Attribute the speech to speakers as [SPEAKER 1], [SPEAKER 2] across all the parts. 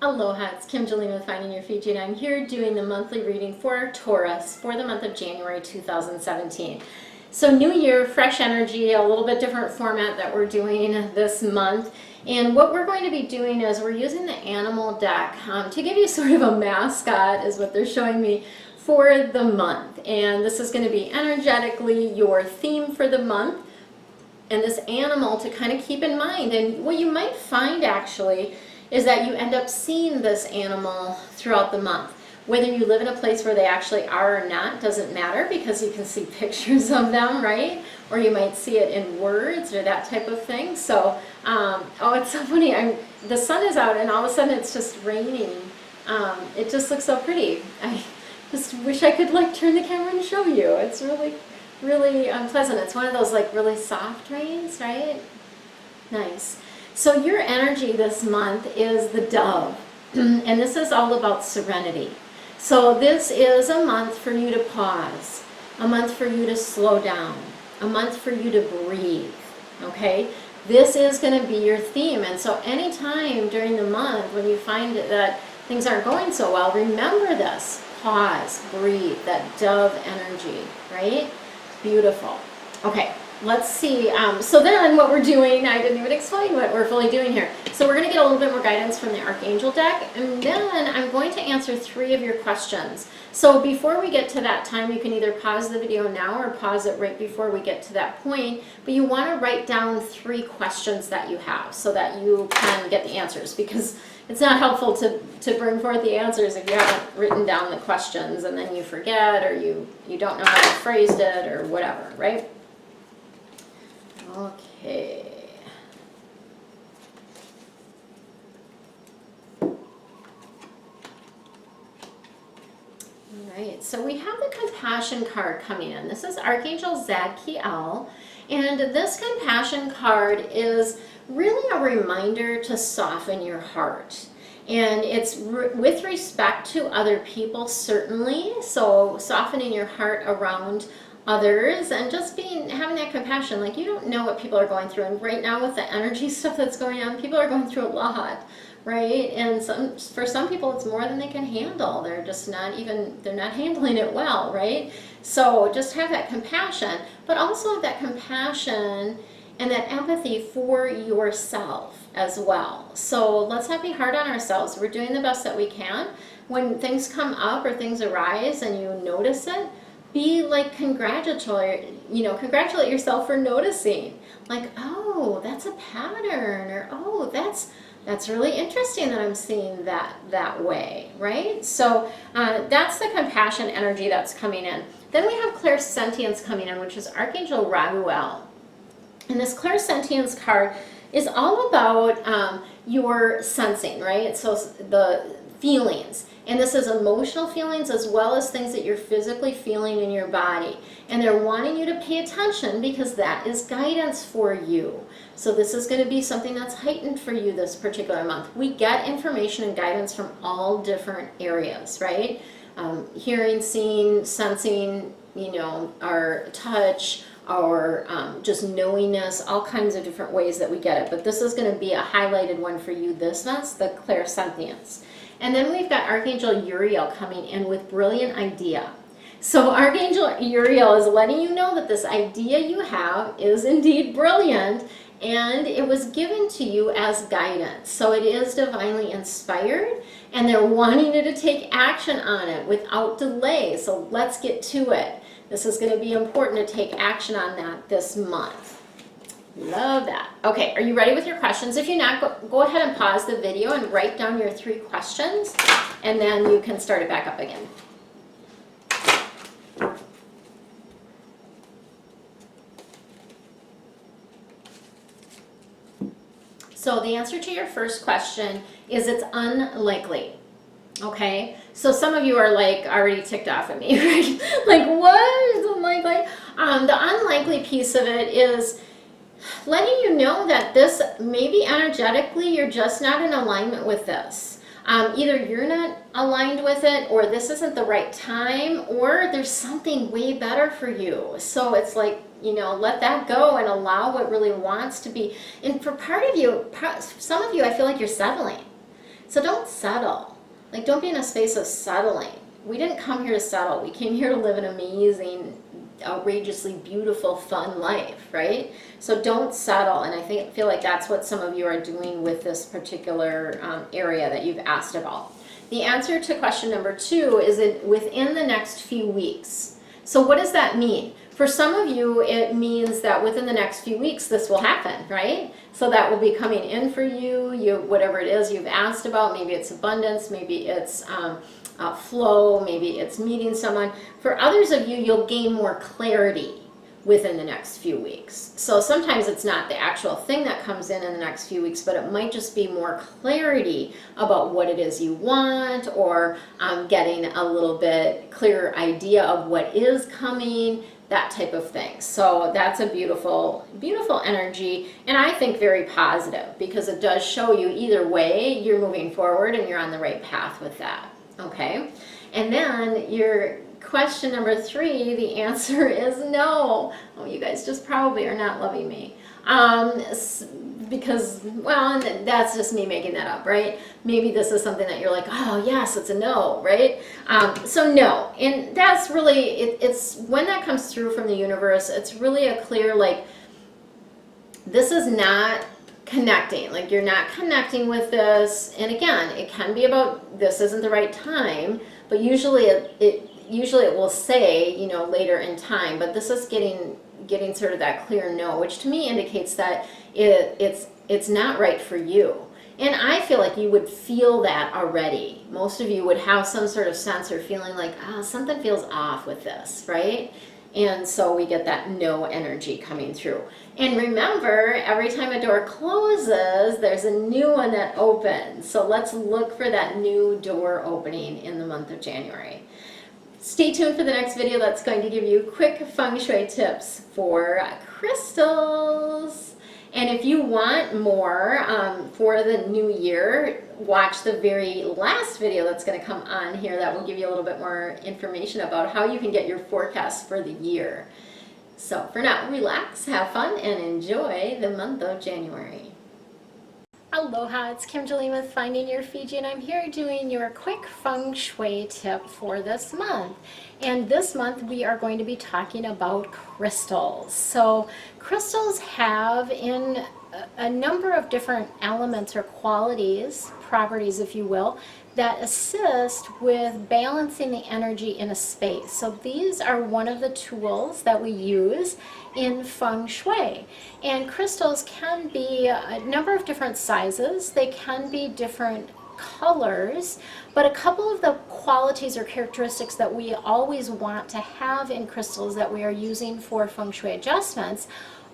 [SPEAKER 1] Aloha, it's Kim Jolene with Finding Your Fiji, and I'm here doing the monthly reading for Taurus for the month of January 2017. So new year, fresh energy, a little bit different format that we're doing this month. And what we're going to be doing is we're using the animal deck to give you sort of a mascot, is what they're showing me, for the month. And this is going to be energetically your theme for the month, and this animal to kind of keep in mind. And what you might find actually is that you end up seeing this animal throughout the month. Whether you live in a place where they actually are or not doesn't matter, because you can see pictures of them, right? Or you might see it in words or that type of thing. So, oh, it's so funny. The sun is out and all of a sudden it's just raining. It just looks so pretty. I just wish I could like turn the camera and show you. It's really, really pleasant. It's one of those like really soft rains, right? Nice. So your energy this month is the dove, and this is all about serenity. So this is a month for you to pause, a month for you to slow down, a month for you to breathe, okay? This is going to be your theme, and so anytime during the month when you find that things aren't going so well, remember this. Pause, breathe, that dove energy, right? Beautiful. Okay. Let's see, so then what we're doing, I didn't even explain what we're fully doing here. So we're going to get a little bit more guidance from the Archangel deck, and then I'm going to answer 3 of your questions. So before we get to that time, you can either pause the video now or pause it right before we get to that point, but you want to write down 3 questions that you have so that you can get the answers, because it's not helpful to bring forth the answers if you haven't written down the questions and then you forget, or you don't know how you phrased it or whatever, right? Okay. All right, so we have the compassion card coming in. This is Archangel Zadkiel, and this compassion card is really a reminder to soften your heart. And it's with respect to other people, certainly. So softening your heart around others and just having that compassion. Like, you don't know what people are going through, and right now with the energy stuff that's going on, people are going through a lot, right? And for some people it's more than they can handle. They're not handling it well, right? So just have that compassion, but also have that compassion and that empathy for yourself as well. So let's not be hard on ourselves. We're doing the best that we can. When things come up or things arise and you notice it, be like congratulate yourself for noticing. Like, oh, that's a pattern, or oh, that's really interesting that I'm seeing that way, right? So that's the compassion energy that's coming in. Then we have clairsentience coming in, which is Archangel Raguel. And this clairsentience card is all about your sensing, right? So the feelings. And this is emotional feelings as well as things that you're physically feeling in your body. And they're wanting you to pay attention because that is guidance for you. So this is going to be something that's heightened for you this particular month. We get information and guidance from all different areas, right? Hearing, seeing, sensing, our touch, our just knowingness, all kinds of different ways that we get it. But this is going to be a highlighted one for you this month, the clairsentience. And then we've got Archangel Uriel coming in with brilliant idea. So Archangel Uriel is letting you know that this idea you have is indeed brilliant, and it was given to you as guidance. So it is divinely inspired, and they're wanting you to take action on it without delay. So let's get to it. This is going to be important to take action on that this month. Love that. Okay, are you ready with your questions? If you're not, go ahead and pause the video and write down your 3 questions, and then you can start it back up again. So the answer to your first question is it's unlikely. Okay, so some of you are like already ticked off at me, right? Like, what is unlikely? The unlikely piece of it is letting you know that this, maybe energetically, you're just not in alignment with this. Either you're not aligned with it, or this isn't the right time, or there's something way better for you. So it's like, let that go and allow what really wants to be. And for part of you, some of you, I feel like you're settling. So don't settle. Like, don't be in a space of settling. We didn't come here to settle. We came here to live an amazing, outrageously beautiful, fun life, right? So don't settle. And I feel like that's what some of you are doing with this particular area that you've asked about. The answer to question number 2 is within the next few weeks. So what does that mean? For some of you, it means that within the next few weeks, this will happen, right? So that will be coming in for you, whatever it is you've asked about. Maybe it's abundance, maybe it's flow, maybe it's meeting someone. For others of you, you'll gain more clarity within the next few weeks. So sometimes it's not the actual thing that comes in the next few weeks, but it might just be more clarity about what it is you want, or getting a little bit clearer idea of what is coming, that type of thing. So that's a beautiful, beautiful energy, and I think very positive, because it does show you either way you're moving forward and you're on the right path with that. Okay, and then your question number 3, the answer is no. Oh, you guys just probably are not loving me. Because, well, that's just me making that up, right? Maybe this is something that you're like, oh, yes, it's a no, right? So no, and that's really, it's when that comes through from the universe, it's really a clear, like, this is not connecting. Like, you're not connecting with this. And again, it can be about this isn't the right time, but usually it will say, you know, later in time, but this is getting sort of that clear no, which to me indicates that it's not right for you. And I feel like you would feel that already. Most of you would have some sort of sense or feeling like, something feels off with this, right? And so we get that no energy coming through. And remember, every time a door closes, there's a new one that opens. So let's look for that new door opening in the month of January. Stay tuned for the next video that's going to give you quick Feng Shui tips for crystals. And if you want more for the new year, watch the very last video that's going to come on here that will give you a little bit more information about how you can get your forecast for the year. So for now, relax, have fun, and enjoy the month of January. Aloha, it's Kim Jolene with Finding Your Fiji, and I'm here doing your quick Feng Shui tip for this month. And this month we are going to be talking about crystals. So crystals have in a number of different elements or qualities, properties if you will, that assist with balancing the energy in a space. So these are one of the tools that we use in Feng Shui. And crystals can be a number of different sizes. They can be different colors, but a couple of the qualities or characteristics that we always want to have in crystals that we are using for Feng Shui adjustments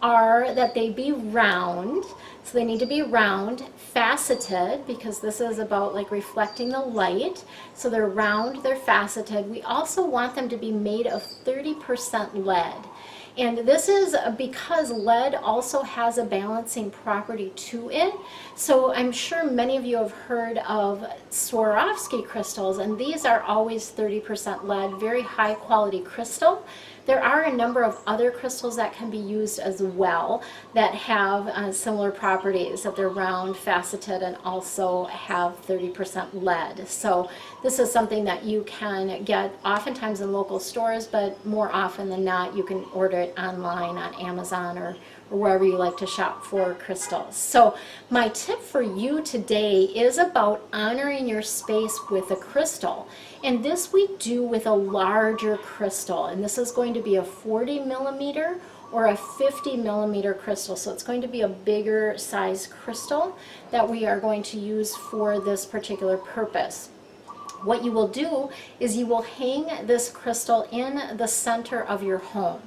[SPEAKER 1] are that they be round. So they need to be round, faceted, because this is about like reflecting the light. So they're round, they're faceted. We also want them to be made of 30% lead. And this is because lead also has a balancing property to it. So I'm sure many of you have heard of Swarovski crystals, and these are always 30% lead, very high quality crystal. There are a number of other crystals that can be used as well that have similar properties, that they're round, faceted, and also have 30% lead. So this is something that you can get oftentimes in local stores, but more often than not you can order it online on Amazon or wherever you like to shop for crystals. So my tip for you today is about honoring your space with a crystal. And this we do with a larger crystal. And this is going to be a 40 millimeter or a 50 millimeter crystal. So it's going to be a bigger size crystal that we are going to use for this particular purpose. What you will do is you will hang this crystal in the center of your home.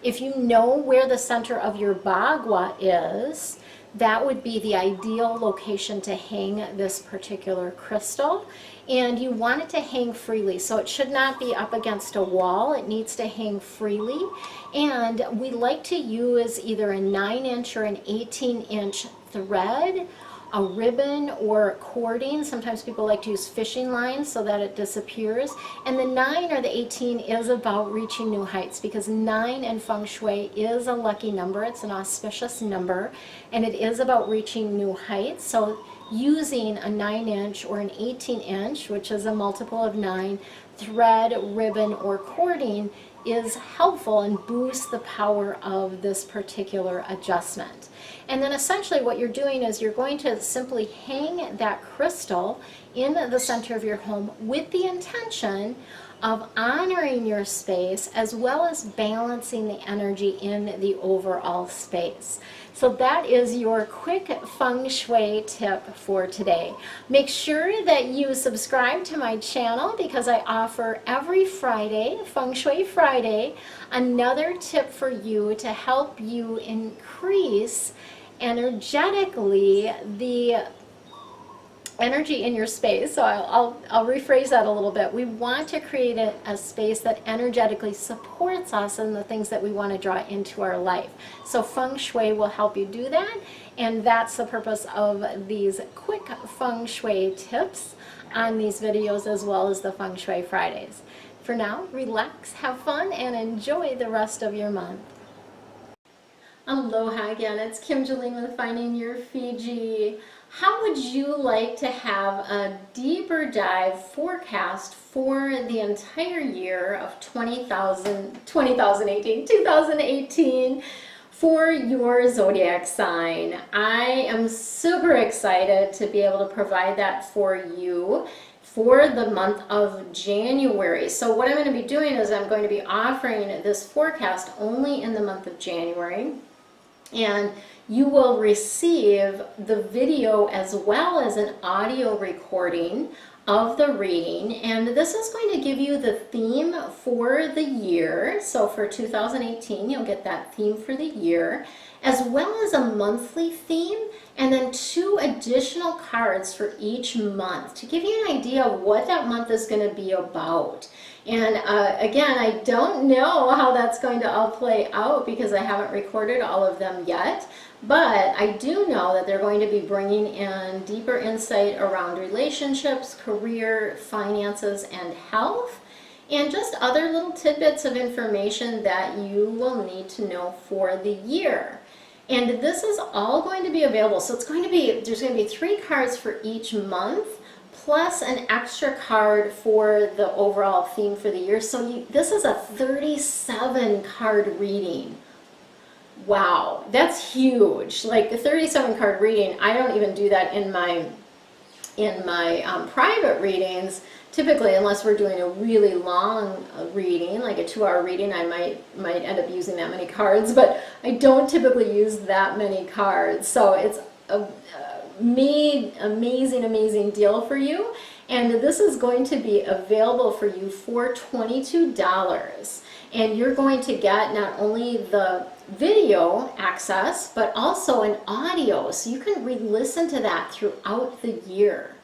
[SPEAKER 1] If you know where the center of your bagua is, that would be the ideal location to hang this particular crystal. And you want it to hang freely, so it should not be up against a wall. It needs to hang freely. And we like to use either a 9-inch or an 18-inch thread, a ribbon, or cording. Sometimes people like to use fishing lines so that it disappears. And the 9 or the 18 is about reaching new heights, because 9 in Feng Shui is a lucky number. It's an auspicious number, and it is about reaching new heights. So using a 9-inch or an 18-inch, which is a multiple of 9, thread, ribbon, or cording is helpful and boosts the power of this particular adjustment. And then essentially what you're doing is you're going to simply hang that crystal in the center of your home with the intention of honoring your space as well as balancing the energy in the overall space. So that is your quick Feng Shui tip for today. Make sure that you subscribe to my channel because I offer every Friday, Feng Shui Friday, another tip for you to help you increase energetically the energy in your space. So I'll rephrase that a little bit. We want to create a space that energetically supports us and the things that we want to draw into our life. So Feng Shui will help you do that, and that's the purpose of these quick Feng Shui tips on these videos as well as the Feng Shui Fridays. For now, relax, have fun, and enjoy the rest of your month. Aloha again, it's Kim Jolene with Finding Your Fiji. How would you like to have a deeper dive forecast for the entire year of 2018 for your zodiac sign? I am super excited to be able to provide that for you for the month of January. So what I'm going to be doing is I'm going to be offering this forecast only in the month of January. And you will receive the video as well as an audio recording of the reading, and this is going to give you the theme for the year. So for 2018 you'll get that theme for the year as well as a monthly theme, and then 2 additional cards for each month to give you an idea of what that month is going to be about. And again, I don't know how that's going to all play out because I haven't recorded all of them yet, but I do know that they're going to be bringing in deeper insight around relationships, career, finances, and health, and just other little tidbits of information that you will need to know for the year. And this is all going to be available. So it's going to be, there's going to be 3 cards for each month, plus an extra card for the overall theme for the year. So this is a 37 card reading. Wow, that's huge. Like a 37 card reading, I don't even do that in my private readings. Typically, unless we're doing a really long reading, like a 2-hour reading, I might end up using that many cards, but I don't typically use that many cards. So it's a amazing deal for you, and this is going to be available for you for $22, and you're going to get not only the video access but also an audio, so you can re-listen to that throughout the year.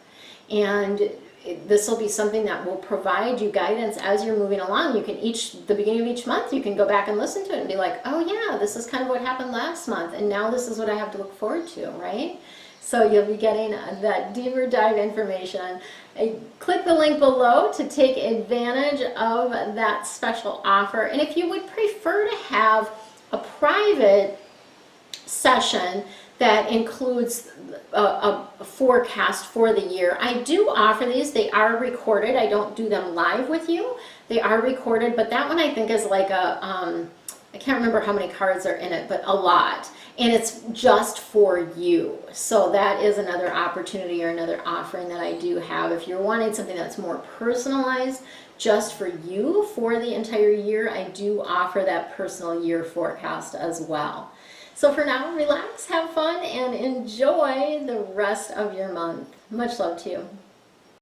[SPEAKER 1] And this will be something that will provide you guidance as you're moving along. You can the beginning of each month, you can go back and listen to it and be like, oh yeah, this is kind of what happened last month, and now this is what I have to look forward to, right? So you'll be getting that deeper dive information. Click the link below to take advantage of that special offer. And if you would prefer to have a private session that includes a forecast for the year, I do offer these. They are recorded. I don't do them live with you. They are recorded, but that one I think is like a, I can't remember how many cards are in it, but a lot. And it's just for you. So that is another opportunity or another offering that I do have. If you're wanting something that's more personalized just for you for the entire year, I do offer that personal year forecast as well. So for now, relax, have fun, and enjoy the rest of your month. Much love to you.